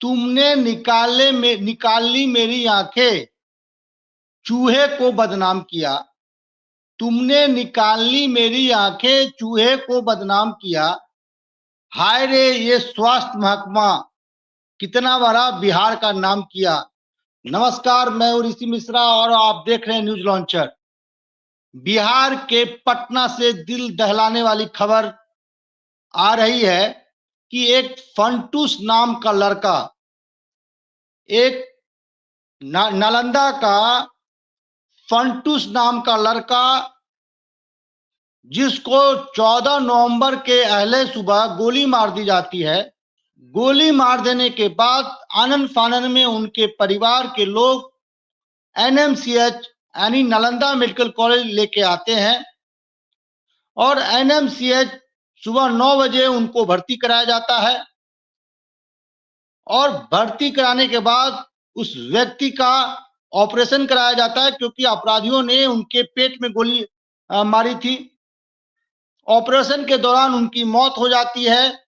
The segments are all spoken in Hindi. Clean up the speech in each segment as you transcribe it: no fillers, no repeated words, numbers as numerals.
तुमने निकाल ली मेरी आंखें, चूहे को बदनाम किया। तुमने निकाल ली मेरी आंखें, चूहे को बदनाम किया। हाय रे ये स्वास्थ्य महकमा कितना बड़ा बिहार का नाम किया। नमस्कार, मैं हूं ऋषि मिश्रा और आप देख रहे हैं न्यूज लॉन्चर। बिहार के पटना से दिल दहलाने वाली खबर आ रही है कि एक फंटूस नाम का लड़का, एक नालंदा का फंटूस नाम का लड़का, जिसको 14 नवंबर के अहले सुबह गोली मार दी जाती है। गोली मार देने के बाद आनन फानन में उनके परिवार के लोग एनएमसीएच यानी नालंदा मेडिकल कॉलेज लेके आते हैं और एनएमसीएच सुबह 9 बजे उनको भर्ती कराया जाता है। और भर्ती कराने के बाद उस व्यक्ति का ऑपरेशन कराया जाता है, क्योंकि अपराधियों ने उनके पेट में गोली मारी थी। ऑपरेशन के दौरान उनकी मौत हो जाती है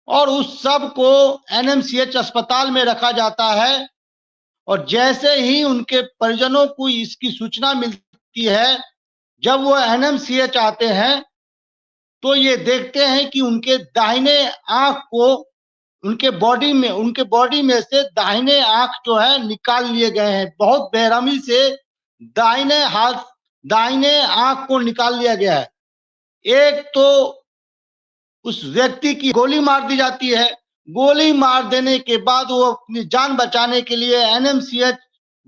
और उस सब को एनएमसीएच अस्पताल में रखा जाता है। और जैसे ही उनके परिजनों को इसकी सूचना मिलती है, जब वो एनएमसीएच आते हैं तो ये देखते हैं कि उनके दाहिने आंख को उनके बॉडी में से दाहिने आंख जो है निकाल लिए गए हैं। बहुत बेरहमी से दाहिने आंख को निकाल लिया गया है। एक तो उस व्यक्ति की गोली मार दी जाती है। गोली मार देने के बाद वो अपनी जान बचाने के लिए एनएमसीएच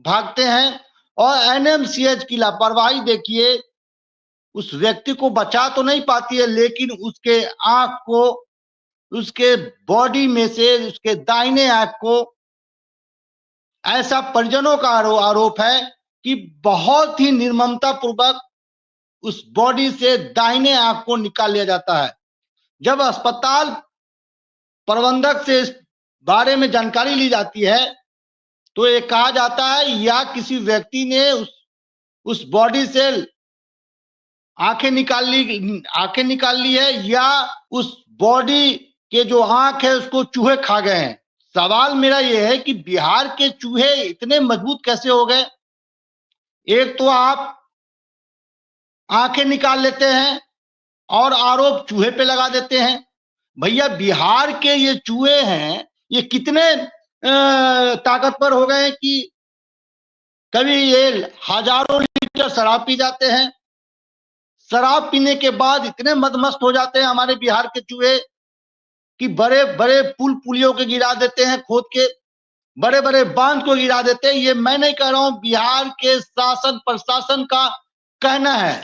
भागते हैं और एनएमसीएच की लापरवाही देखिए, उस व्यक्ति को बचा तो नहीं पाती है, लेकिन उसके आंख को, उसके बॉडी में से उसके दाहिने आंख को, ऐसा परिजनों का आरोप है कि बहुत ही निर्ममता पूर्वक उस बॉडी से दाहिने आंख को निकाल लिया जाता है। जब अस्पताल प्रबंधक से इस बारे में जानकारी ली जाती है तो ये कहा जाता है या किसी व्यक्ति ने उस बॉडी से आंखें निकाल ली है या उस बॉडी के जो आंख है उसको चूहे खा गए हैं। सवाल मेरा यह है कि बिहार के चूहे इतने मजबूत कैसे हो गए? एक तो आप आंखें निकाल लेते हैं और आरोप चूहे पे लगा देते हैं। भैया, बिहार के ये चूहे हैं, ये कितने ताकतवर हो गए हैं कि कभी ये हजारों लीटर शराब पी जाते हैं। शराब पीने के बाद इतने मदमस्त हो जाते हैं हमारे बिहार के चूहे कि बड़े बड़े पुलियों के गिरा देते हैं, खोद के बड़े बड़े बांध को गिरा देते हैं। ये मैं नहीं कह रहा हूं, बिहार के शासन प्रशासन का कहना है।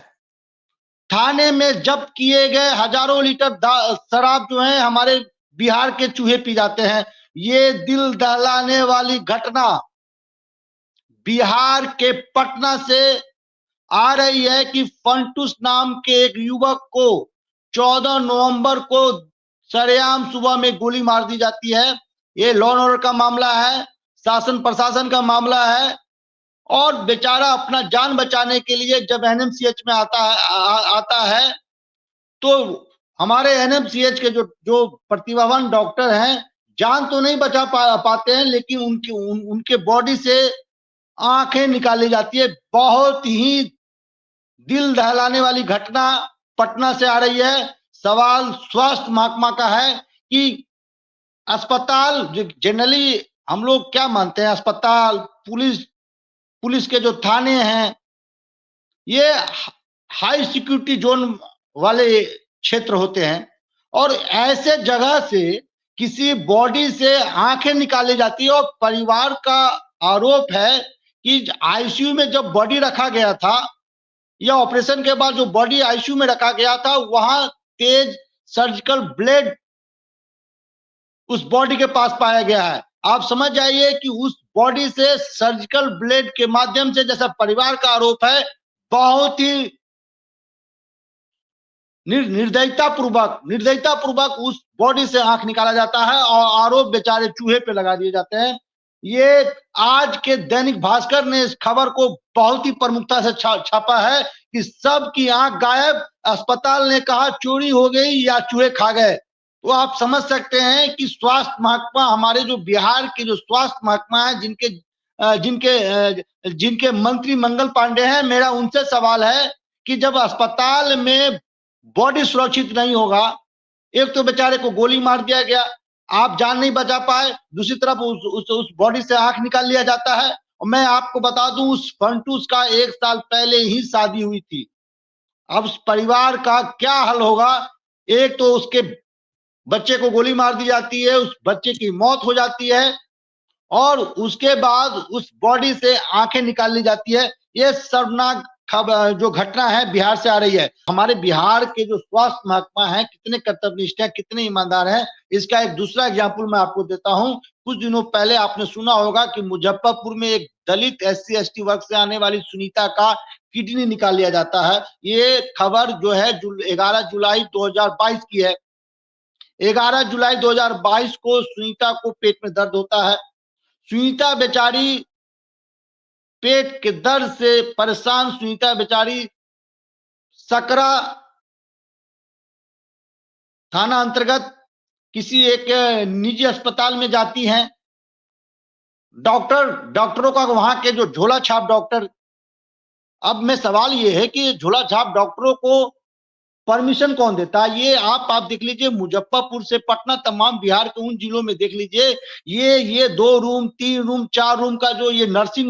थाने में जब्त किए गए हजारों लीटर शराब जो है हमारे बिहार के चूहे पी जाते हैं। ये दिल दहलाने वाली घटना बिहार के पटना से आ रही है कि फंटूस नाम के एक युवक को 14 नवंबर को सरेआम सुबह में गोली मार दी जाती है। ये लॉ एंड ऑर्डर का मामला है, शासन प्रशासन का मामला है। और बेचारा अपना जान बचाने के लिए जब एनएमसीएच में आता है तो हमारे एनएमसीएच के जो प्रतिभावान डॉक्टर हैं जान तो नहीं बचा पाते हैं, लेकिन उनके बॉडी से आंखें निकाली जाती है। बहुत ही दिल दहलाने वाली घटना पटना से आ रही है। सवाल स्वास्थ्य महकमा का है कि अस्पताल, जनरली हम लोग क्या मानते हैं, अस्पताल, पुलिस के जो थाने हैं ये हाई सिक्योरिटी जोन वाले क्षेत्र होते हैं और ऐसे जगह से किसी बॉडी से आंखें निकाली जाती है। और परिवार का आरोप है कि आईसीयू में जब बॉडी रखा गया था या ऑपरेशन के बाद जो बॉडी आईसीयू में रखा गया था, वहां तेज सर्जिकल ब्लेड उस बॉडी के पास पाया गया है। आप समझ जाइए कि उस बॉडी से सर्जिकल ब्लेड के माध्यम से, जैसा परिवार का आरोप है, बहुत ही निर्दयता पूर्वक उस बॉडी से आंख निकाला जाता है और आरोप बेचारे चूहे पे लगा दिए जाते हैं। ये आज के दैनिक भास्कर ने इस खबर को बहुत ही प्रमुखता से छापा है कि सबकी आंख गायब। अस्पताल ने कहा चोरी हो गई या चूहे खा गए। तो आप समझ सकते हैं कि स्वास्थ्य महकमा, हमारे जो बिहार के जो स्वास्थ्य महकमा है, जिनके मंत्री मंगल पांडे हैं, मेरा उनसे सवाल है कि जब अस्पताल में बॉडी सुरक्षित नहीं होगा, एक तो बेचारे को गोली मार दिया गया, आप जान नहीं बचा पाए, दूसरी तरफ उस बॉडी से आंख निकाल लिया जाता है। और मैं आपको बता दूं, उस फंटूस का 1 साल पहले ही शादी हुई थी। अब उस परिवार का क्या हल होगा? एक तो उसके बच्चे को गोली मार दी जाती है, उस बच्चे की मौत हो जाती है, और उसके बाद उस बॉडी से आंखें निकाल ली जाती है। ये शर्मनाक जो घटना है बिहार से आ रही है। हमारे बिहार के जो स्वास्थ्य महकमा है कितने कर्तव्यनिष्ठ है, कितने ईमानदार हैं, इसका एक दूसरा एग्जाम्पल मैं आपको देता हूं। कुछ दिनों पहले आपने सुना होगा कि मुजफ्फरपुर में एक दलित SC/ST वर्ग से आने वाली सुनीता का किडनी निकाल लिया जाता है। ये खबर जो है 11 जुलाई 2022 की है। 11 जुलाई 2022 को सुनीता को पेट में दर्द होता है। सुनीता बेचारी पेट के दर्द से परेशान, सुनीता बेचारी सकरा थाना अंतर्गत किसी एक निजी अस्पताल में जाती हैं। डॉक्टरों का वहां के जो झोला छाप डॉक्टर, अब में सवाल ये है कि झोला छाप डॉक्टरों को परमिशन कौन देता है? ये आप देख लीजिए, मुजफ्फरपुर से पटना, तमाम बिहार के उन जिलों में देख लीजिए, ये 2 रूम, 3 रूम, 4 रूम का जो ये नर्सिंग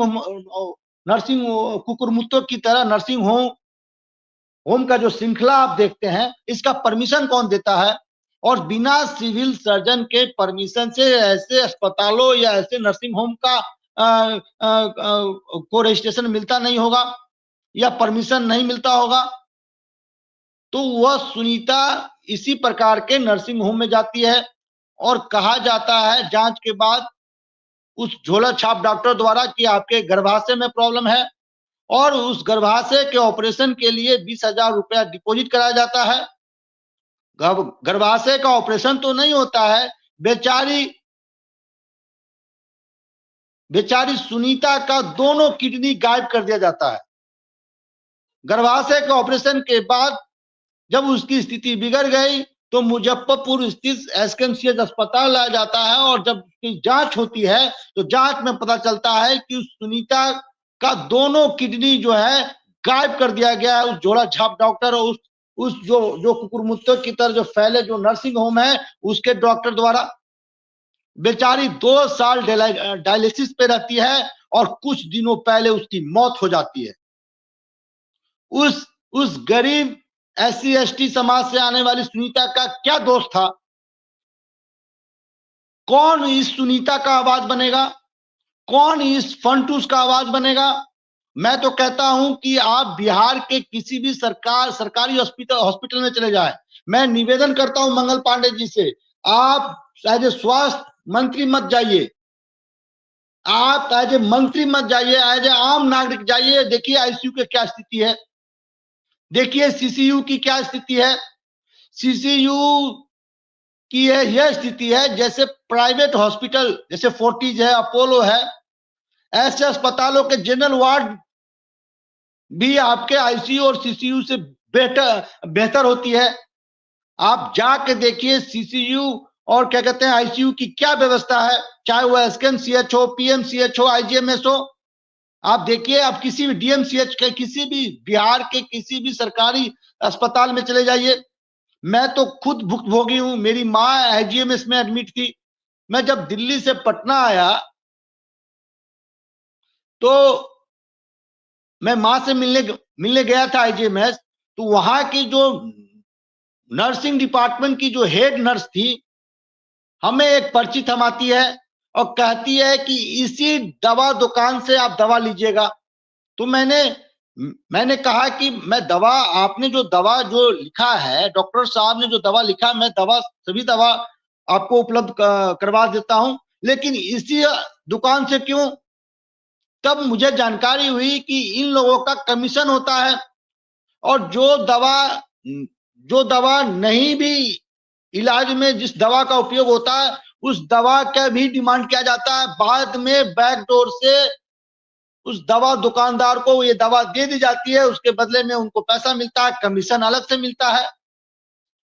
कुकुरमुत्तों की तरह नर्सिंग होम का जो श्रृंखला आप देखते हैं, इसका परमिशन कौन देता है? और बिना सिविल सर्जन के परमिशन से ऐसे अस्पतालों या ऐसे नर्सिंग होम का को रजिस्ट्रेशन मिलता नहीं होगा या परमिशन नहीं मिलता होगा। तो वह सुनीता इसी प्रकार के नर्सिंग होम में जाती है और कहा जाता है जांच के बाद उस झोला छाप डॉक्टर द्वारा कि आपके गर्भाशय में प्रॉब्लम है, और उस गर्भाशय के ऑपरेशन के लिए 20,000 रुपया डिपॉजिट कराया जाता है। गर्भाशय का ऑपरेशन तो नहीं होता है, बेचारी सुनीता का दोनों किडनी गायब कर दिया जाता है। गर्भाशय के ऑपरेशन के बाद जब उसकी स्थिति बिगड़ गई तो मुजफ्फरपुर स्थित SKMCH अस्पताल लाया जाता है, और जब उसकी जांच होती है तो जांच में पता चलता है कि उस सुनीता का दोनों किडनी जो है गायब कर दिया गया है। उस झोला छाप डॉक्टर और उस जो कुकुरमुत्तों की तरह जो फैले जो नर्सिंग होम है उसके डॉक्टर द्वारा। बेचारी 2 साल डायलिसिस पे रहती है और कुछ दिनों पहले उसकी मौत हो जाती है। उस गरीब SC/ST समाज से आने वाली सुनीता का क्या दोष था? कौन इस सुनीता का आवाज बनेगा? कौन इस फंटूस का आवाज बनेगा? मैं तो कहता हूं कि आप बिहार के किसी भी सरकारी हॉस्पिटल में चले जाएं। मैं निवेदन करता हूं मंगल पांडे जी से, आप एज ए स्वास्थ्य मंत्री मत जाइए, आप एज ए मंत्री मत जाइए, एज ए आम नागरिक जाइए। देखिए ICU की क्या स्थिति है, देखिए CCU की क्या स्थिति है। CCU की यह स्थिति है जैसे प्राइवेट हॉस्पिटल, जैसे फोर्टिज है, अपोलो है, ऐसे अस्पतालों के जनरल वार्ड भी आपके ICU और CCU से बेहतर होती है। आप जाके देखिए CCU और क्या कहते हैं ICU की क्या व्यवस्था है, चाहे वो SKMCH हो, PMCH हो, IGMS हो। आप देखिए, आप किसी भी DMCH के, किसी भी बिहार के किसी भी सरकारी अस्पताल में चले जाइए। मैं तो खुद भुक्तभोगी हूं, मेरी माँ IGMS में एडमिट थी। मैं जब दिल्ली से पटना आया तो मैं माँ से मिलने गया था IGMS, तो वहां की जो नर्सिंग डिपार्टमेंट की जो हेड नर्स थी, हमें एक पर्ची थमाती है और कहती है कि इसी दवा दुकान से आप दवा लीजिएगा। तो मैंने कहा कि मैं दवा, आपने जो दवा जो लिखा है, डॉक्टर साहब ने जो दवा लिखा, मैं सभी दवा आपको उपलब्ध करवा देता हूं, लेकिन इसी दुकान से क्यों? तब मुझे जानकारी हुई कि इन लोगों का कमीशन होता है, और जो दवा नहीं भी इलाज में जिस दवा का उपयोग होता है, उस दवा का भी डिमांड किया जाता है। बाद में बैकडोर से उस दवा दुकानदार को ये दवा दे दी जाती है, उसके बदले में उनको पैसा मिलता है, कमीशन अलग से मिलता है।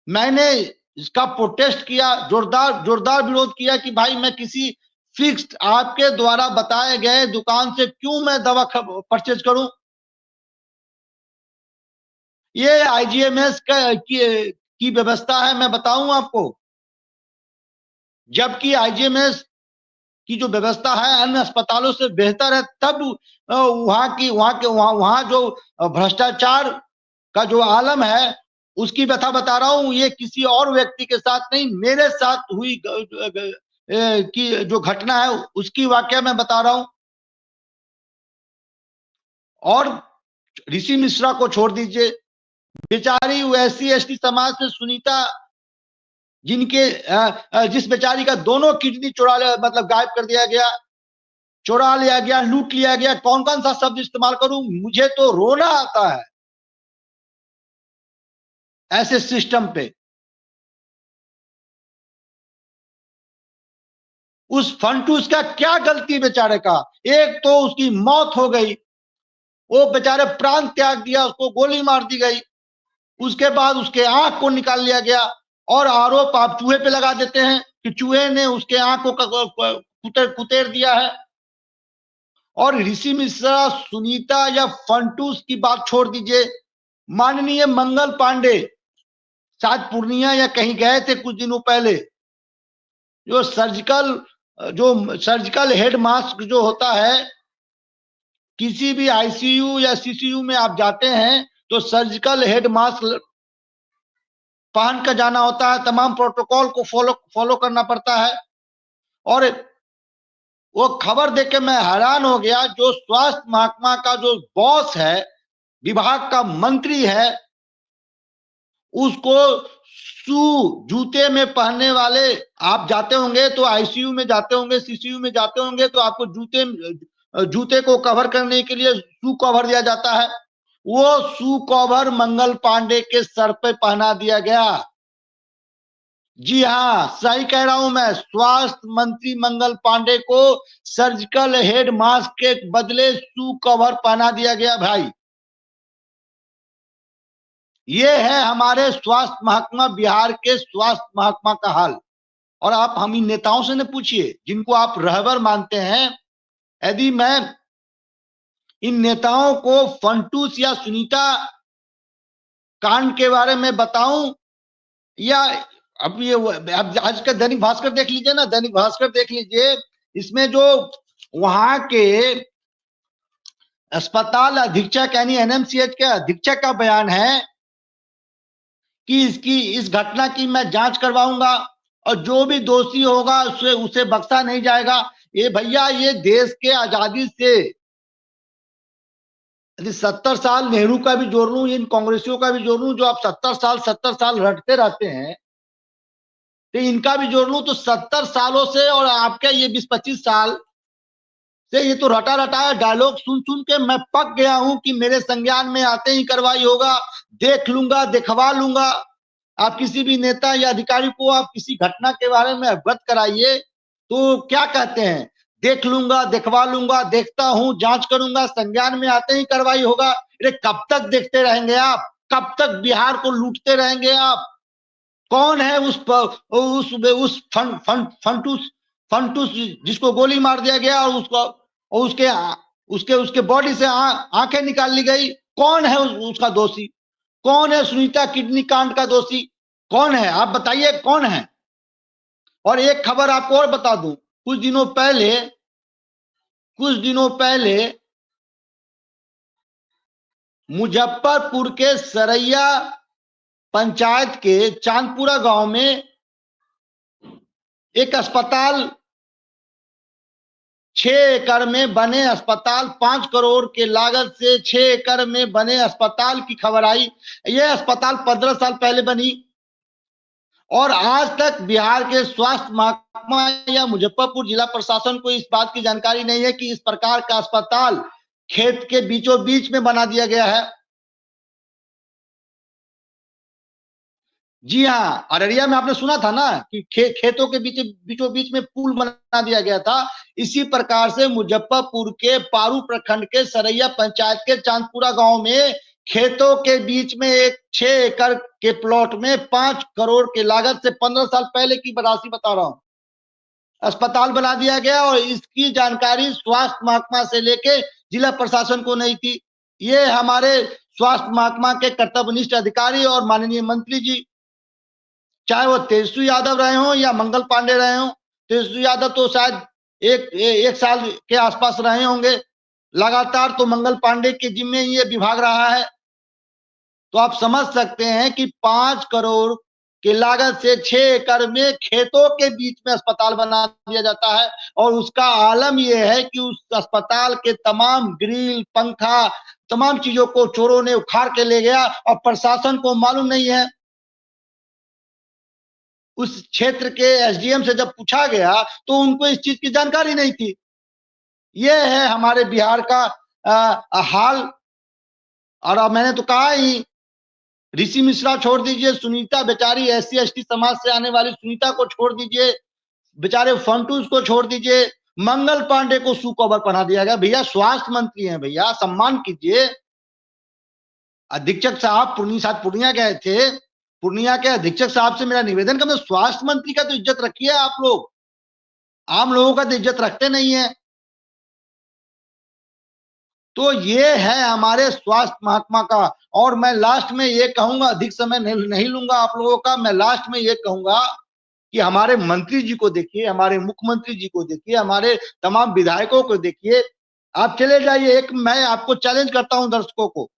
मैंने इसका प्रोटेस्ट किया, जोरदार जोरदार विरोध किया कि भाई मैं किसी फिक्स्ड आपके द्वारा बताए गए दुकान से क्यों मैं दवा परचेज करूं। ये आईजीएमएस की व्यवस्था है, मैं बताऊं आपको। जबकि आईजीएमएस की जो व्यवस्था है अन्य अस्पतालों से बेहतर है, तब वहां जो भ्रष्टाचार का जो आलम है उसकी व्यथा बता रहा हूं। ये किसी और व्यक्ति के साथ नहीं, मेरे साथ हुई की जो घटना है उसकी वाकया मैं बता रहा हूं। और ऋषि मिश्रा को छोड़ दीजिए, बेचारी एससी एसटी समाज से सुनीता, जिनके जिस बेचारी का दोनों किडनी चुरा लिया, मतलब गायब कर दिया गया, चुरा लिया गया, लूट लिया गया। कौन कौन सा शब्द इस्तेमाल करूं, मुझे तो रोना आता है ऐसे सिस्टम पे। उस फंटूस का क्या गलती बेचारे का, एक तो उसकी मौत हो गई, वो बेचारे प्राण त्याग दिया, उसको गोली मार दी गई, उसके बाद उसके आंख को निकाल लिया गया। और आरोप आप चूहे पे लगा देते हैं कि चूहे ने उसके आंख को कुतेर दिया है। और ऋषि मिश्रा, सुनीता या फंटूस की बात छोड़ दीजिए, माननीय मंगल पांडे शायद पूर्णिया या कहीं गए थे कुछ दिनों पहले, जो सर्जिकल हेड मास्क जो होता है, किसी भी आईसीयू या सीसीयू में आप जाते हैं तो सर्जिकल हेड मास्क पहन कर जाना होता है, तमाम प्रोटोकॉल को फॉलो करना पड़ता है। और वो खबर देख के मैं हैरान हो गया, जो स्वास्थ्य महकमा का जो बॉस है, विभाग का मंत्री है, उसको शू जूते में पहनने वाले, आप जाते होंगे तो आईसीयू में जाते होंगे, सीसीयू में जाते होंगे तो आपको जूते को कवर करने के लिए शू कवर दिया जाता है। वो शू कवर मंगल पांडे के सर पे पहना दिया गया। जी हाँ, सही कह रहा हूं मैं, स्वास्थ्य मंत्री मंगल पांडे को सर्जिकल हेड मास्क के बदले शू कवर पहना दिया गया भाई। ये है हमारे स्वास्थ्य महकमा, बिहार के स्वास्थ्य महकमा का हाल। और आप हम इन नेताओं से न पूछिए जिनको आप रहबर मानते हैं। यदि मैं इन नेताओं को फंटूस या सुनीता कांड के बारे में बताऊं, या अब ये अब आज का दैनिक भास्कर देख लीजिए ना, दैनिक भास्कर देख लीजिए, इसमें जो वहां के अस्पताल अधीक्षक यानी एनएमसीएच के अधीक्षक का बयान है कि इस घटना की मैं जांच करवाऊंगा और जो भी दोषी होगा उसे बख्शा नहीं जाएगा। ये भैया, ये देश के आजादी से यदि 70 साल नेहरू का भी जोड़ लूं, इन कांग्रेसियों का भी जोड़ लूं, जो आप 70 साल रटते रहते हैं, तो इनका भी जोड़ लूं तो 70 सालों से और आपके ये 20-25 साल से ये तो रटा रटाया डायलॉग सुन सुन के मैं पक गया हूं कि मेरे संज्ञान में आते ही कार्रवाई होगा, देख लूंगा, दिखवा लूंगा। आप किसी भी नेता या अधिकारी को आप किसी घटना के बारे में अवगत कराइए तो क्या कहते हैं, देख लूंगा, दिखवा लूंगा, देखता हूं, जांच करूंगा, संज्ञान में आते ही कार्रवाई होगा। अरे कब तक देखते रहेंगे आप, कब तक बिहार को लूटते रहेंगे आप। कौन है फंटूस फंटूस जिसको गोली मार दिया गया और उसको और उसके उसके बॉडी से आंखें निकाल ली गई, कौन है उसका दोषी, कौन है सुनीता किडनी कांड का दोषी, कौन है आप बताइए, कौन है। और एक खबर आपको और बता दूं, कुछ दिनों पहले मुजफ्फरपुर के सरैया पंचायत के चांदपुरा गांव में एक अस्पताल, 6 एकड़ में बने अस्पताल, 5 करोड़ के लागत से 6 एकड़ में बने अस्पताल की खबर आई। यह अस्पताल 15 साल पहले बनी और आज तक बिहार के स्वास्थ्य महकमा या मुजफ्फरपुर जिला प्रशासन को इस बात की जानकारी नहीं है कि इस प्रकार का अस्पताल खेत के बीचों बीच में बना दिया गया है। जी हाँ, अररिया में आपने सुना था ना कि खेतों के बीचों बीच में पुल बना दिया गया था। इसी प्रकार से मुजफ्फरपुर के पारू प्रखंड के सरैया पंचायत के चांदपुरा गांव में खेतों के बीच में एक 6 एकड़ के प्लॉट में 5 करोड़ की लागत से 15 साल पहले की राशि बता रहा हूं, अस्पताल बना दिया गया और इसकी जानकारी स्वास्थ्य महकमा से लेके जिला प्रशासन को नहीं थी। ये हमारे स्वास्थ्य महकमा के कर्तव्यनिष्ठ अधिकारी और माननीय मंत्री जी, चाहे वो तेजस्वी यादव रहे हो या मंगल पांडे रहे हो, तेजस्वी यादव तो शायद एक साल के आसपास रहे होंगे, लगातार तो मंगल पांडे के जिम्मे ये विभाग रहा है। तो आप समझ सकते हैं कि 5 करोड़ की लागत से 6 एकड़ में खेतों के बीच में अस्पताल बना दिया जाता है और उसका आलम यह है कि उस अस्पताल के तमाम ग्रिल, पंखा, तमाम चीजों को चोरों ने उखाड़ के ले गया और प्रशासन को मालूम नहीं है। उस क्षेत्र के एसडीएम से जब पूछा गया तो उनको इस चीज की जानकारी नहीं थी। यह है हमारे बिहार का हाल। और अब मैंने तो कहा ही, ऋषि मिश्रा छोड़ दीजिए, सुनीता बेचारी एससी एसटी समाज से आने वाली सुनीता को छोड़ दीजिए, बेचारे फंटूस को छोड़ दीजिए, मंगल पांडे को सुकवर पढ़ा दिया गया। भैया स्वास्थ्य मंत्री हैं, भैया सम्मान कीजिए। अधीक्षक साहब पूर्णिया गए थे, पूर्णिया के अधीक्षक साहब से मेरा निवेदन करना, स्वास्थ्य मंत्री का तो इज्जत रखिए आप लोग, आम लोगों का तो इज्जत रखते नहीं है। तो ये है हमारे स्वास्थ्य महकमा का। और मैं लास्ट में ये कहूंगा, अधिक समय नहीं लूंगा आप लोगों का, मैं लास्ट में ये कहूंगा कि हमारे मंत्री जी को देखिए, हमारे मुख्यमंत्री जी को देखिए, हमारे तमाम विधायकों को देखिए। आप चले जाइए, एक मैं आपको चैलेंज करता हूं दर्शकों को,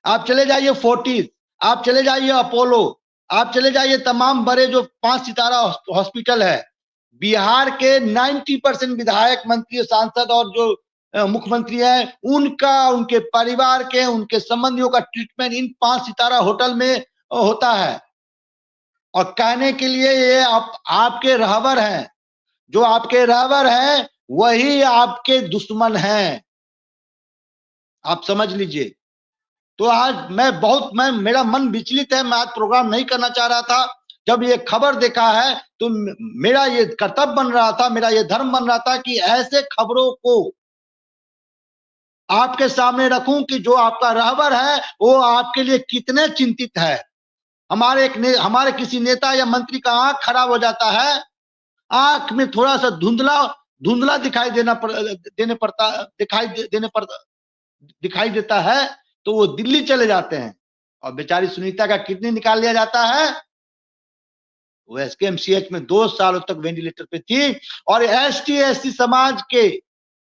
आप चले जाइए फोर्टिस, आप चले जाइए अपोलो, आप चले जाइए तमाम बड़े जो 5 सितारा हॉस्पिटल है, बिहार के 90% विधायक, मंत्री, सांसद और जो मुख्यमंत्री हैं, उनका, उनके परिवार के, उनके संबंधियों का ट्रीटमेंट इन 5 सितारा होटल में होता है। और कहने के लिए ये आपके रहबर हैं, जो आपके रहबर हैं वही आपके दुश्मन हैं, आप समझ लीजिए। तो आज मैं मेरा मन विचलित है, मैं आज प्रोग्राम नहीं करना चाह रहा था। जब ये खबर देखा है तो मेरा ये कर्तव्य बन रहा था, मेरा ये धर्म बन रहा था कि ऐसे खबरों को आपके सामने रखूं कि जो आपका रहबर है वो आपके लिए कितने चिंतित है। हमारे किसी नेता या मंत्री का आंख खराब हो जाता है, आंख में थोड़ा सा धुंधला दिखाई देता है तो वो दिल्ली चले जाते हैं और बेचारी सुनीता का किडनी निकाल लिया जाता है। वो एसकेएमसीएच में 2 सालों तक वेंटिलेटर पे थी। और एसटी एससी समाज के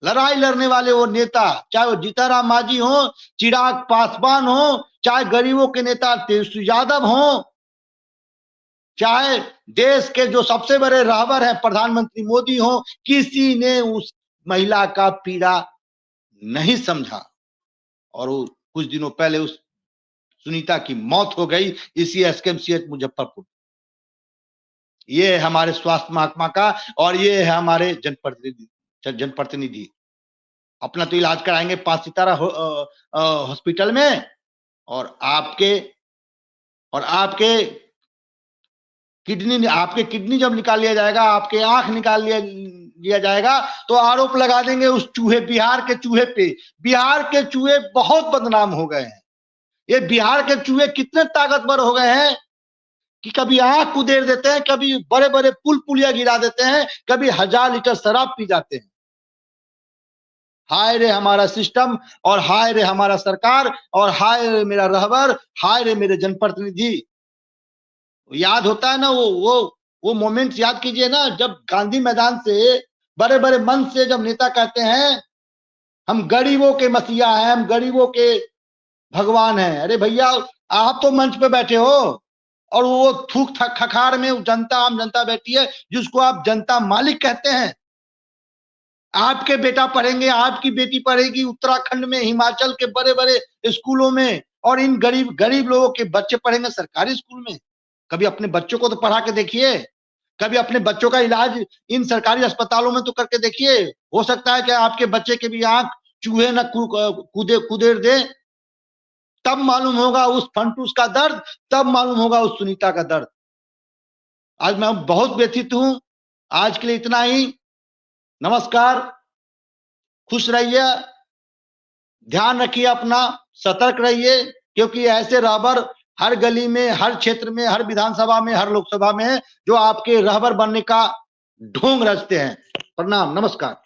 लड़ाई लड़ने वाले वो नेता, चाहे वो जीताराम मांझी हो, चिराग पासवान हो, चाहे गरीबों के नेता तेजस्वी यादव हो, चाहे देश के जो सबसे बड़े रहबर हैं प्रधानमंत्री मोदी हो, किसी ने उस महिला का पीड़ा नहीं समझा। और वो कुछ दिनों पहले उस सुनीता की मौत हो गई इसी एसकेएमसीएच मुजफ्फरपुर। ये है हमारे स्वास्थ्य महकमा का और ये है हमारे जनप्रतिनिधि। अपना तो इलाज कराएंगे 5 सितारा हॉस्पिटल में, और आपके किडनी जब निकाल लिया जाएगा, आपके आंख निकाल लिया जाएगा, तो आरोप लगा देंगे उस चूहे, बिहार के चूहे पे। बिहार के चूहे बहुत बदनाम हो गए हैं। ये बिहार के चूहे कितने ताकतवर हो गए हैं कि कभी आंख उधेड़ देते हैं, कभी बड़े बड़े पुलिया गिरा देते हैं, कभी 1000 लीटर शराब पी जाते हैं। हाय रे हमारा सिस्टम, और हाय रे हमारा सरकार, और हाय रे मेरा रहबर, हाय रे मेरे जनप्रतिनिधि। याद होता है ना वो मोमेंट्स, याद कीजिए ना, जब गांधी मैदान से बड़े बड़े मंच से जब नेता कहते हैं हम गरीबों के मसीहा हैं, हम गरीबों के भगवान हैं। अरे भैया, आप तो मंच पे बैठे हो और वो थूक खखार में जनता, आम जनता बैठी है जिसको आप जनता मालिक कहते हैं। आपके बेटा पढ़ेंगे, आपकी बेटी पढ़ेगी उत्तराखंड में, हिमाचल के बड़े बड़े स्कूलों में, और इन गरीब लोगों के बच्चे पढ़ेंगे सरकारी स्कूल में। कभी अपने बच्चों को तो पढ़ा के देखिए, कभी अपने बच्चों का इलाज इन सरकारी अस्पतालों में तो करके देखिए। हो सकता है कि आपके बच्चे के भी आंख चूहे न कुदेर दे, तब मालूम होगा उस फंटूस का दर्द, तब मालूम होगा उस सुनीता का दर्द। आज मैं बहुत व्यथित हूं। आज के लिए इतना ही। नमस्कार, खुश रहिए, ध्यान रखिए अपना, सतर्क रहिए। क्योंकि ऐसे रहबर हर गली में, हर क्षेत्र में, हर विधानसभा में, हर लोकसभा में है, जो आपके रहबर बनने का ढोंग रचते हैं। प्रणाम, नमस्कार।